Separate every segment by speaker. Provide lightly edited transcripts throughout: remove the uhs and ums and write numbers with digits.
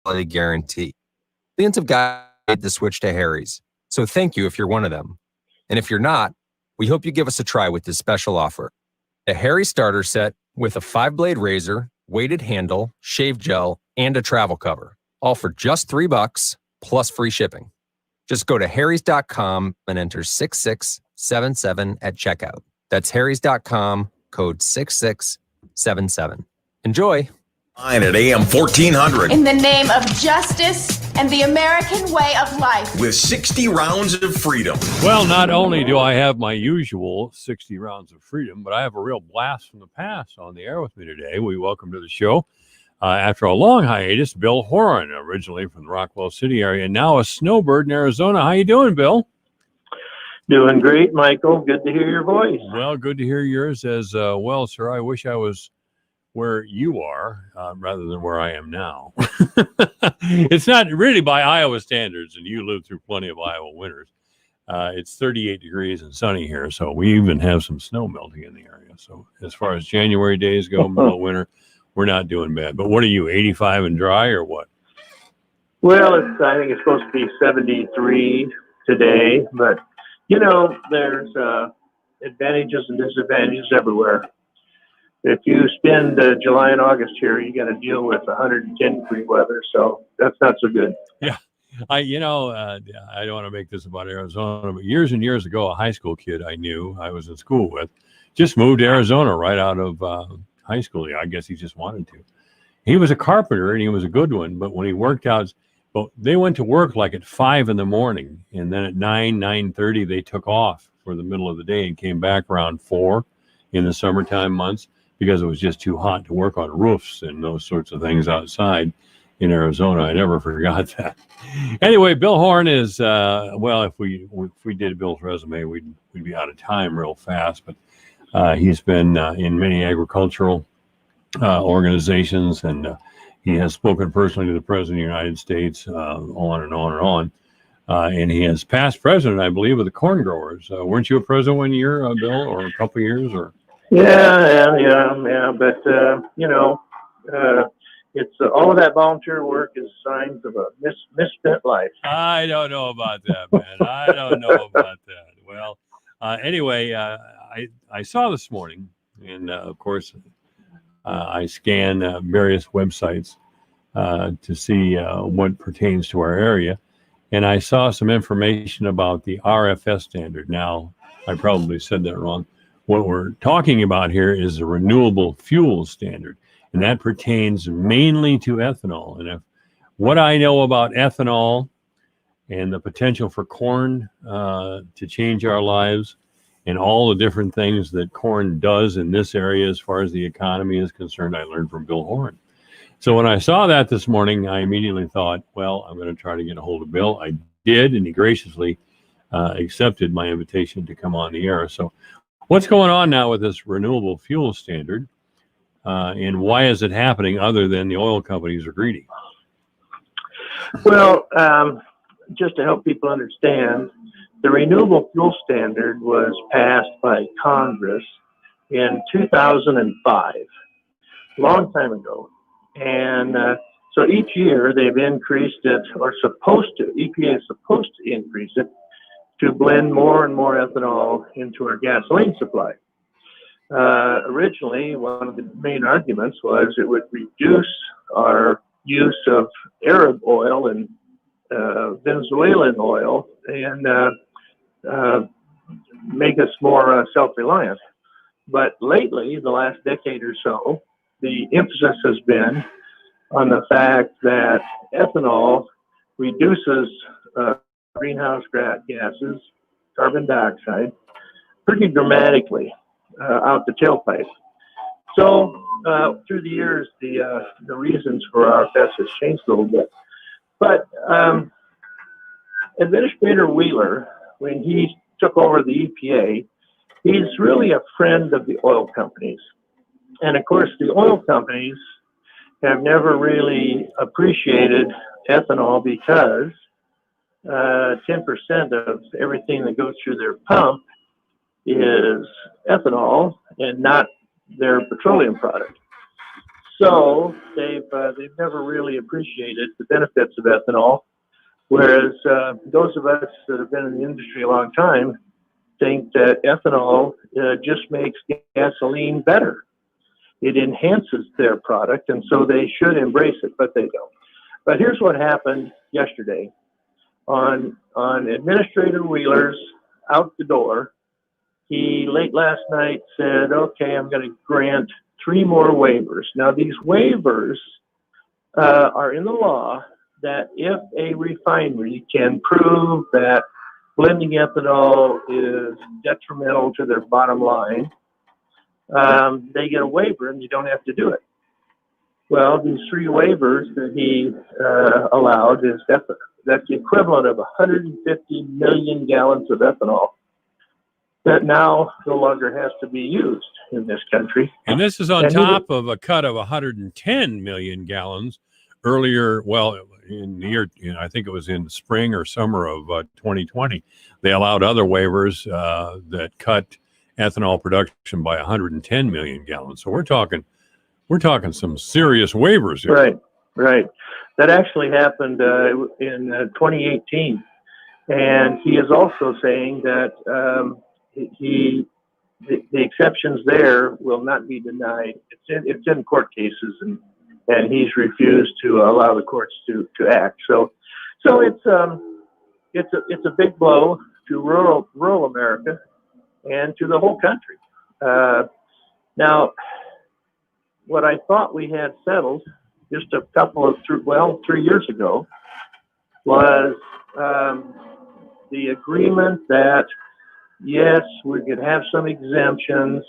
Speaker 1: quality guarantee. Millions of guys made the switch to Harry's, so thank you if you're one of them. And if you're not, we hope you give us a try with this special offer. A Harry starter set with a 5-blade razor, weighted handle, shave gel, and a travel cover, all for just $3 plus free shipping. Just go to harrys.com and enter 6677 at checkout. That's harrys.com, code 6677. Enjoy.
Speaker 2: At AM 1400.
Speaker 3: In the name of justice and the American way of life.
Speaker 2: With 60 rounds of freedom.
Speaker 4: Well, not only do I have my usual 60 rounds of freedom, but I have a real blast from the past on the air with me today. We welcome to the show, after a long hiatus, Bill Horan, originally from the Rockwell City area, and now a snowbird in Arizona. How you doing, Bill?
Speaker 5: Doing great, Michael. Good to hear your voice.
Speaker 4: Well, good to hear yours as well, sir. I wish I was where you are rather than where I am now. It's not really by Iowa standards, and you live through plenty of Iowa winters. It's 38 degrees and sunny here, so we even have some snow melting in the area. So as far as January days go, middle of winter, we're not doing bad. But what are you, 85 and dry or what?
Speaker 5: Well, I think it's supposed to be 73 today, but, you know, there's advantages and disadvantages everywhere. If you spend July and August here, you got to deal with 110-degree weather, so that's not so good.
Speaker 4: Yeah. I don't want to make this about Arizona, but years and years ago, a high school kid I knew, I was in school with, just moved to Arizona right out of high school. I guess he just wanted to. He was a carpenter, and he was a good one, but when he worked out, but they went to work like at 5 in the morning, and then at 9:30, they took off for the middle of the day and came back around 4 in the summertime months, because it was just too hot to work on roofs and those sorts of things outside in Arizona. I never forgot that. Anyway, Bill Horan is, well, if we did Bill's resume, we'd be out of time real fast, but he's been in many agricultural organizations, and he has spoken personally to the President of the United States, on and on and on. And he is past president, I believe, of the corn growers. Weren't you a president one year, Bill, or a couple of years, or?
Speaker 5: Yeah. But, you know, it's all of that volunteer work is signs of a misspent life.
Speaker 4: I don't know about that, man. I don't know about that. Well, anyway, I saw this morning, and of course, I scan various websites to see what pertains to our area. And I saw some information about the RFS standard. Now, I probably said that wrong. What we're talking about here is a renewable fuel standard, and that pertains mainly to ethanol. And if what I know about ethanol and the potential for corn to change our lives and all the different things that corn does in this area as far as the economy is concerned, I learned from Bill Horan. So when I saw that this morning, I immediately thought, well, I'm going to try to get a hold of Bill. I did, and he graciously accepted my invitation to come on the air. So what's going on now with this renewable fuel standard, and why is it happening other than the oil companies are greedy?
Speaker 5: Well, just to help people understand, the renewable fuel standard was passed by Congress in 2005, a long time ago. And so each year they've increased it, or EPA is supposed to increase it, to blend more and more ethanol into our gasoline supply. Originally, one of the main arguments was it would reduce our use of Arab oil and Venezuelan oil and make us more self-reliant. But lately, the last decade or so, the emphasis has been on the fact that ethanol reduces greenhouse gases, carbon dioxide, pretty dramatically out the tailpipe. So through the years, the reasons for RFS has changed a little bit. But Administrator Wheeler, when he took over the EPA, he's really a friend of the oil companies. And of course, the oil companies have never really appreciated ethanol because 10% of everything that goes through their pump is ethanol and not their petroleum product. So they've never really appreciated the benefits of ethanol, whereas those of us that have been in the industry a long time think that ethanol just makes gasoline better. It enhances their product, and so they should embrace it, but they don't. But here's what happened yesterday. On Administrator Wheeler's out the door, he late last night said, okay, I'm going to grant 3 more waivers. Now, these waivers are in the law that if a refinery can prove that blending ethanol is detrimental to their bottom line, they get a waiver and you don't have to do it. Well, these 3 waivers that he allowed that's the equivalent of 150 million gallons of ethanol that now no longer has to be used in this country.
Speaker 4: And this is on top of a cut of 110 million gallons earlier. Well, in the year, I think it was in spring or summer of 2020, they allowed other waivers that cut ethanol production by 110 million gallons. So we're talking some serious waivers here.
Speaker 5: Right. That actually happened in 2018, and he is also saying that the exceptions there will not be denied. It's in court cases, and he's refused to allow the courts to act. So it's a big blow to rural America and to the whole country. Now, what I thought we had settled just a couple of 3 years ago was the agreement that yes, we could have some exemptions,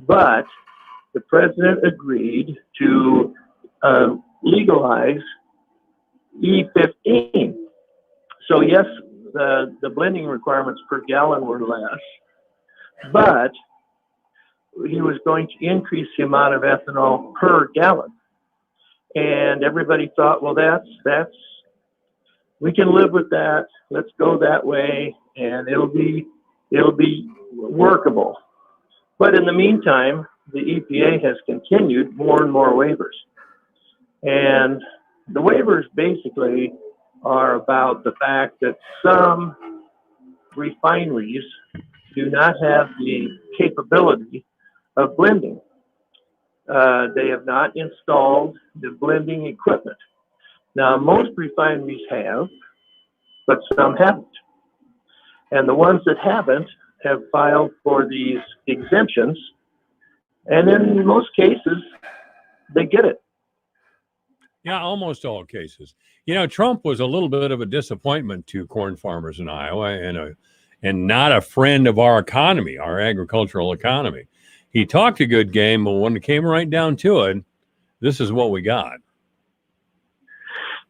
Speaker 5: but the president agreed to legalize E15. So yes, the blending requirements per gallon were less, but he was going to increase the amount of ethanol per gallon. And everybody thought, well, that's we can live with that. Let's go that way, and it'll be workable. But in the meantime, the EPA has continued more and more waivers. And the waivers basically are about the fact that some refineries do not have the capability of blending. They have not installed the blending equipment. Now, most refineries have, but some haven't. And the ones that haven't have filed for these exemptions, and in most cases, they get it.
Speaker 4: Yeah, almost all cases. Trump was a little bit of a disappointment to corn farmers in Iowa and not a friend of our economy, our agricultural economy. He talked a good game, but when it came right down to it, this is what we got.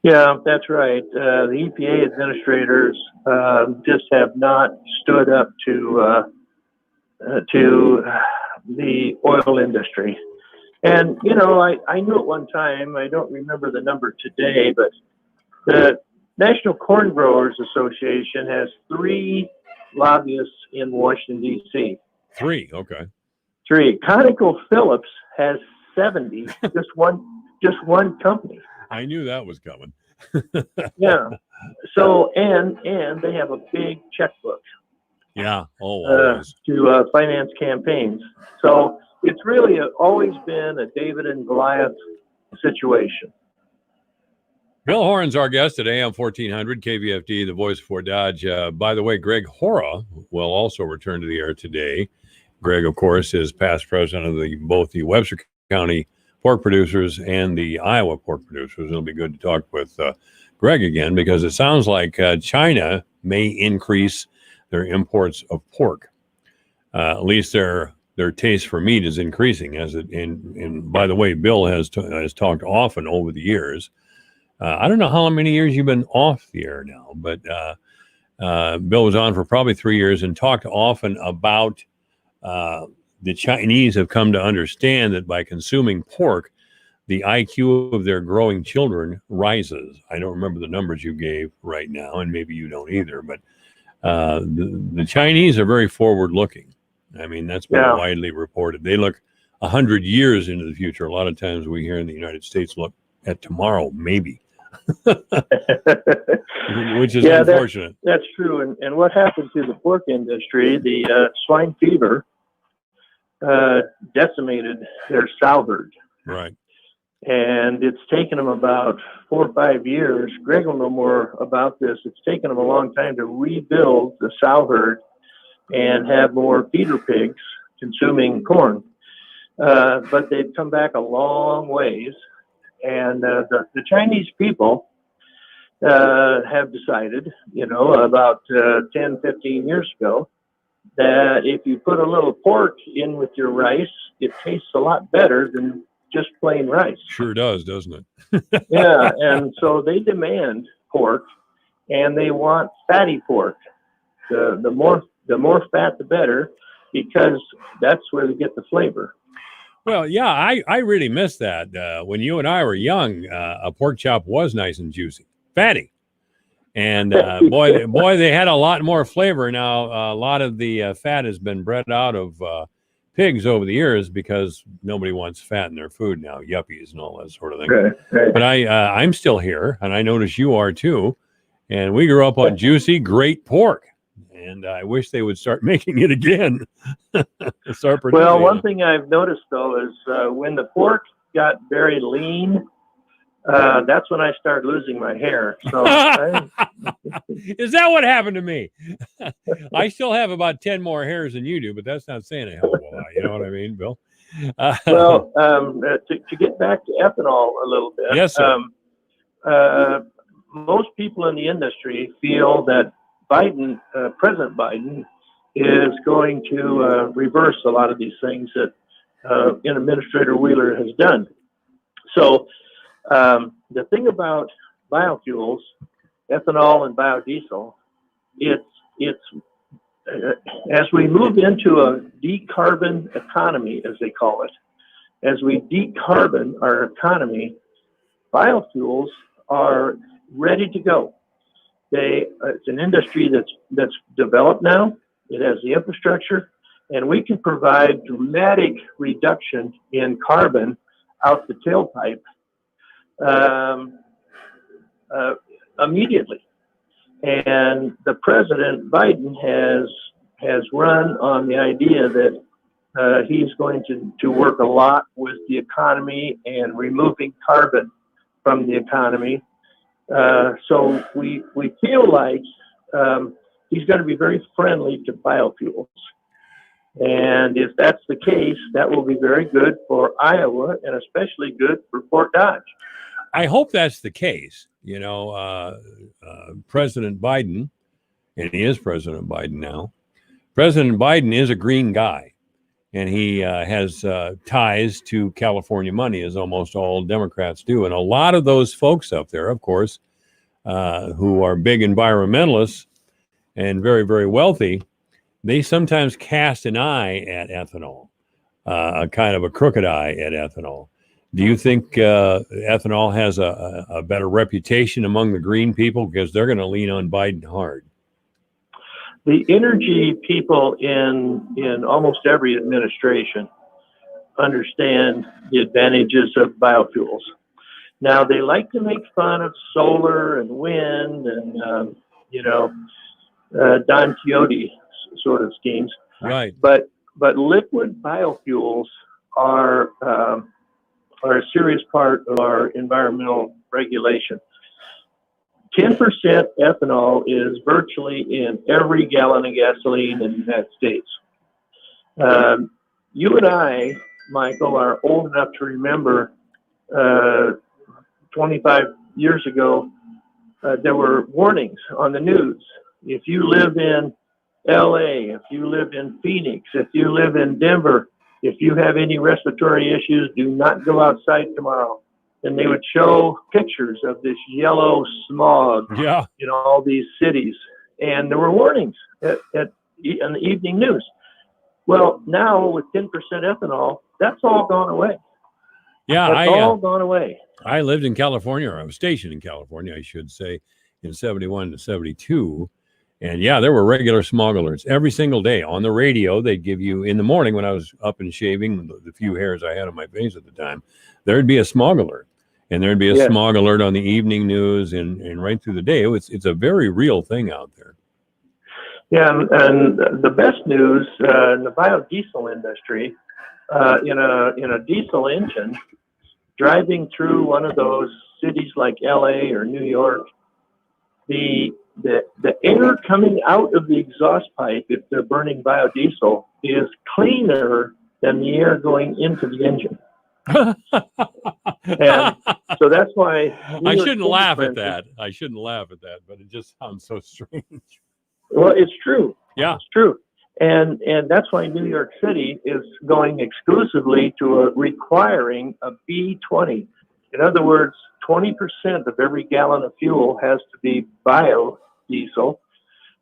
Speaker 5: Yeah, that's right. The EPA administrators just have not stood up to the oil industry. And, I knew at one time, I don't remember the number today, but the National Corn Growers Association has 3 lobbyists in Washington, D.C.
Speaker 4: 3, okay.
Speaker 5: 3. ConocoPhillips has 70, just one company.
Speaker 4: I knew that was coming.
Speaker 5: Yeah. So, and they have a big checkbook.
Speaker 4: Yeah. Always.
Speaker 5: To finance campaigns. So it's really always been a David and Goliath situation.
Speaker 4: Bill Horan's our guest at AM 1400 KVFD, the voice for Dodge. By the way, Greg Horan will also return to the air today. Greg, of course, is past president of both the Webster County pork producers and the Iowa pork producers. It'll be good to talk with Greg again, because it sounds like China may increase their imports of pork. At least their taste for meat is increasing. And by the way, Bill has talked often over the years. I don't know how many years you've been off the air now, but Bill was on for probably 3 years and talked often about the Chinese have come to understand that by consuming pork, the IQ of their growing children rises. I don't remember the numbers you gave right now, and maybe you don't either, but the Chinese are very forward-looking. I mean, that's been widely reported. They look 100 years into the future. A lot of times we here in the United States look at tomorrow, maybe, which is
Speaker 5: Yeah,
Speaker 4: unfortunate.
Speaker 5: that's true. And what happened to the pork industry, the swine fever decimated their sow herd.
Speaker 4: Right.
Speaker 5: And it's taken them about 4 or 5 years. Greg will know more about this. It's taken them a long time to rebuild the sow herd and have more feeder pigs consuming corn. But they've come back a long ways. And the Chinese people have decided, about 10, 15 years ago, that if you put a little pork in with your rice, it tastes a lot better than just plain rice.
Speaker 4: Sure does, doesn't it?
Speaker 5: Yeah, and so they demand pork, and they want fatty pork. The more fat, the better, because that's where they get the flavor.
Speaker 4: Well, yeah, I really miss that. When you and I were young, a pork chop was nice and juicy, fatty. And boy, they had a lot more flavor. Now, a lot of the fat has been bred out of pigs over the years because nobody wants fat in their food now, yuppies and all that sort of thing.
Speaker 5: Right.
Speaker 4: But I'm still here, and I notice you are too. And we grew up on juicy, great pork. And I wish they would start making it again.
Speaker 5: Well, one thing I've noticed, though, is when the pork got very lean, that's when I started losing my hair. So,
Speaker 4: is that what happened to me? I still have about 10 more hairs than you do, but that's not saying a hell of a lot. You know what I mean, Bill?
Speaker 5: Well, to get back to ethanol a little bit.
Speaker 4: Yes, sir.
Speaker 5: Most people in the industry feel that President Biden, is going to reverse a lot of these things that Administrator Wheeler has done. So the thing about biofuels, ethanol and biodiesel, it's as we move into a decarbon economy, as they call it, as we decarbon our economy, biofuels are ready to go. It's an industry that's developed now. It has the infrastructure, and we can provide dramatic reduction in carbon out the tailpipe immediately. And the President Biden has run on the idea that he's going to work a lot with the economy and removing carbon from the economy. So we feel like he's going to be very friendly to biofuels. And if that's the case, that will be very good for Iowa and especially good for Fort Dodge.
Speaker 4: I hope that's the case. President Biden, and he is President Biden now, President Biden is a green guy, and he has ties to California money, as almost all Democrats do. And a lot of those folks up there, of course, who are big environmentalists and very, very wealthy, they sometimes cast an eye at ethanol, a kind of a crooked eye at ethanol. Do you think ethanol has a better reputation among the green people because they're going to lean on Biden hard?
Speaker 5: The energy people in almost every administration understand the advantages of biofuels. Now, they like to make fun of solar and wind and, Don Quixote sort of schemes.
Speaker 4: Right.
Speaker 5: But liquid biofuels are a serious part of our environmental regulation. 10% ethanol is virtually in every gallon of gasoline in the United States. You and I, Michael, are old enough to remember 25 years ago, there were warnings on the news. If you live in LA, if you live in Phoenix, if you live in Denver, if you have any respiratory issues, do not go outside tomorrow. And they would show pictures of this yellow smog in all these cities. And there were warnings in the evening news. Well, now with 10% ethanol, that's all gone away.
Speaker 4: Yeah,
Speaker 5: that's all gone away.
Speaker 4: I lived in California, or I was stationed in California, I should say, in 71 to 72. And yeah, there were regular smog alerts every single day on the radio. They'd give you in the morning when I was up and shaving the few hairs I had on my face at the time, there'd be a smog alert, and there'd be a smog alert on the evening news and right through the day. It's a very real thing out there.
Speaker 5: Yeah, and the best news in the biodiesel industry, in a diesel engine, driving through one of those cities like LA or New York, the air coming out of the exhaust pipe, if they're burning biodiesel, is cleaner than the air going into the engine. And so that's why
Speaker 4: I shouldn't laugh at that. I shouldn't laugh at that, but it just sounds so strange.
Speaker 5: Well, it's true.
Speaker 4: Yeah,
Speaker 5: it's true. And that's why New York City is going exclusively to requiring a B20. In other words, 20% of every gallon of fuel has to be biodiesel.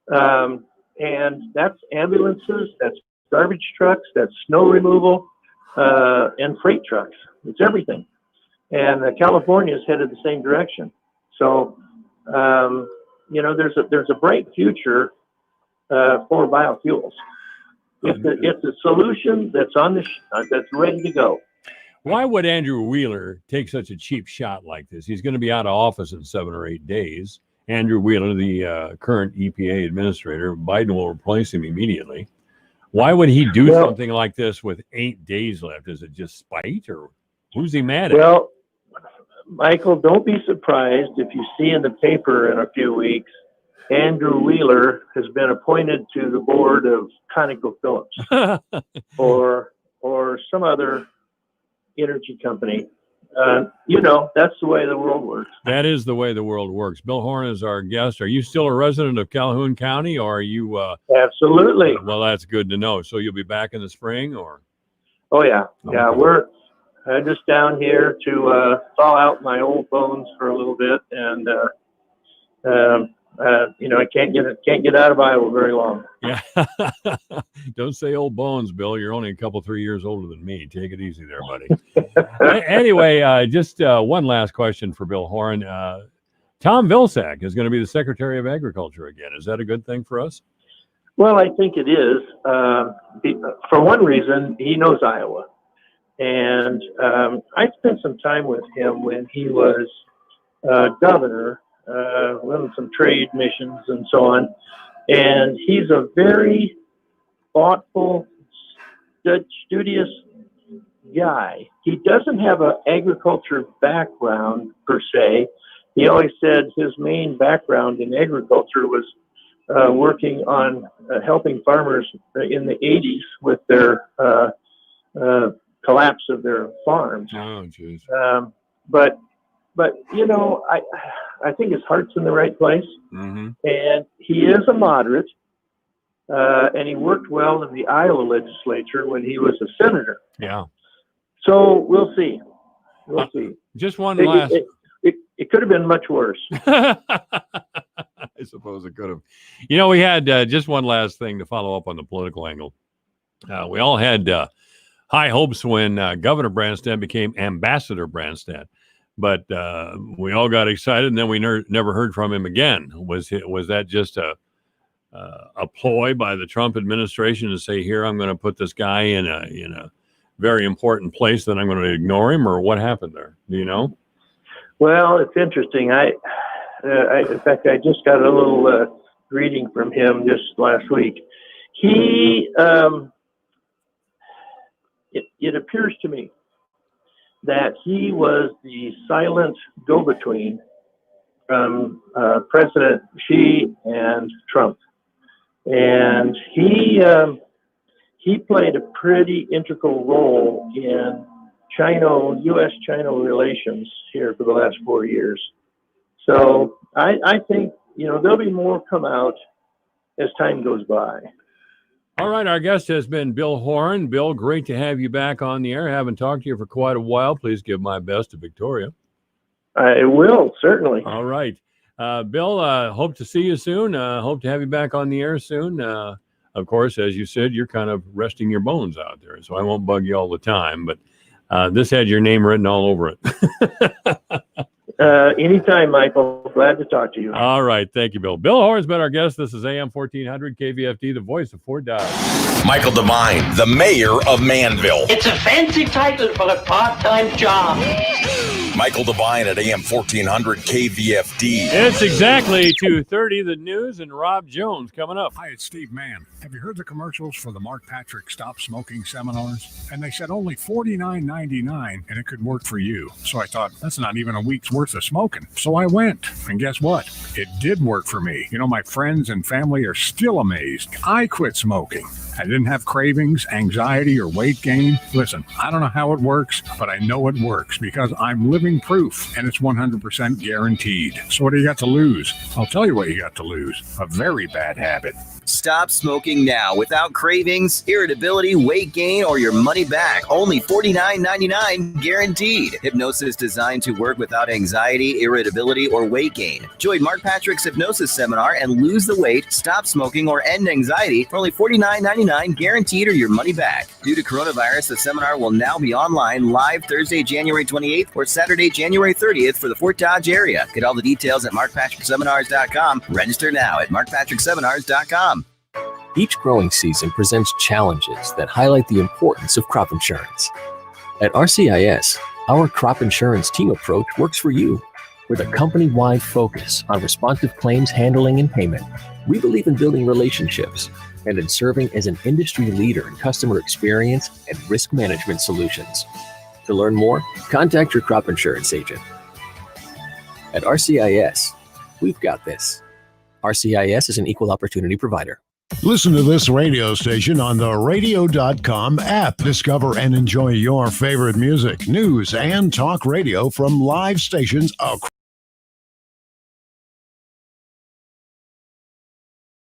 Speaker 5: And that's ambulances, that's garbage trucks, that's snow removal, and freight trucks. It's everything. And California is headed the same direction. So, there's a bright future for biofuels. It's a solution that's on that's ready to go.
Speaker 4: Why would Andrew Wheeler take such a cheap shot like this? He's going to be out of office in 7 or 8 days. Andrew Wheeler, the current EPA administrator, Biden will replace him immediately. Why would he do something like this with 8 days left? Is it just spite, or who's he mad at?
Speaker 5: Well, Michael, don't be surprised if you see in the paper in a few weeks, Andrew Wheeler has been appointed to the board of ConocoPhillips or some other energy company. That's the way the world works.
Speaker 4: That is the way the world works. Bill Horan is our guest. Are you still a resident of Calhoun County, or are you?
Speaker 5: Absolutely.
Speaker 4: Well, that's good to know. So you'll be back in the spring, or?
Speaker 5: Oh yeah, yeah. We're just down here to thaw out my old bones for a little bit, and I can't get out of Iowa very long.
Speaker 4: Yeah. Don't say old bones, Bill. You're only a couple, 3 years older than me. Take it easy there, buddy. Anyway, just one last question for Bill Horan. Tom Vilsack is going to be the Secretary of Agriculture again. Is that a good thing for us?
Speaker 5: Well, I think it is. For one reason, he knows Iowa. And I spent some time with him when he was governor, running some trade missions and so on. And he's a very thoughtful, studious guy. He doesn't have an agriculture background per se. He always said his main background in agriculture was working on helping farmers in the 80s with their collapse of their farms.
Speaker 4: Oh, geez.
Speaker 5: But I think his heart's in the right place.
Speaker 4: Mm-hmm.
Speaker 5: And he is a moderate. And he worked well in the Iowa legislature when he was a senator.
Speaker 4: Yeah.
Speaker 5: So we'll see. We'll see.
Speaker 4: Just one last.
Speaker 5: It could have been much worse.
Speaker 4: I suppose it could have. We had just one last thing to follow up on the political angle. We all had high hopes when Governor Branstad became Ambassador Branstad, but we all got excited, and then we never heard from him again. Was that just a ploy by the Trump administration to say, "Here, I'm going to put this guy in a very important place, then I'm going to ignore him," or what happened there? Do you know?
Speaker 5: Well, it's interesting. In fact, I just got a little greeting from him just last week. He, it appears to me that he was the silent go-between from President Xi and Trump, and he played a pretty integral role in U.S.-China relations here for the last 4 years. So I think, there'll be more come out as time goes by.
Speaker 4: All right. Our guest has been Bill Horan. Bill, great to have you back on the air. I haven't talked to you for quite a while. Please give my best to Victoria.
Speaker 5: I will, certainly.
Speaker 4: All right. Bill, hope to see you soon. Hope to have you back on the air soon. Of course, as you said, you're kind of resting your bones out there, so I won't bug you all the time, but this had your name written all over it.
Speaker 5: Anytime, Michael. Glad to talk to you.
Speaker 4: All right. Thank you, Bill. Bill Horan's been our guest. This is AM 1400 KVFD, the voice of Fort Dodge.
Speaker 2: Michael Devine, the mayor of Manville.
Speaker 6: It's a fancy title for a part-time job.
Speaker 2: Michael Devine at AM 1400 KVFD.
Speaker 4: It's exactly 2:30. The news and Rob Jones coming up.
Speaker 7: Hi, it's Steve Mann. Have you heard the commercials for the Mark Patrick Stop Smoking seminars? And they said only $49.99 and it could work for you. So I thought, that's not even a week's worth of smoking. So I went. And guess what? It did work for me. You know, my friends and family are still amazed. I quit smoking. I didn't have cravings, anxiety, or weight gain. Listen, I don't know how it works, but I know it works because I'm living proof, and it's 100% guaranteed. So what do you got to lose? I'll tell you what you got to lose. A very bad habit.
Speaker 8: Stop smoking now without cravings, irritability, weight gain, or your money back. Only $49.99 guaranteed. Hypnosis designed to work without anxiety, irritability, or weight gain. Join Mark Patrick's hypnosis seminar and lose the weight, stop smoking, or end anxiety for only $49.99 guaranteed or your money back. Due to coronavirus, the seminar will now be online live Thursday, January 28th or Saturday, January 30th for the Fort Dodge area. Get all the details at markpatrickseminars.com. Register now at markpatrickseminars.com.
Speaker 9: Each growing season presents challenges that highlight the importance of crop insurance. At RCIS, our crop insurance team approach works for you. With a company-wide focus on responsive claims handling and payment, we believe in building relationships and in serving as an industry leader in customer experience and risk management solutions. To learn more, contact your crop insurance agent. At RCIS, we've got this. RCIS is an equal opportunity provider.
Speaker 10: Listen to this radio station on the radio.com app. Discover and enjoy your favorite music, news, and talk radio from live stations across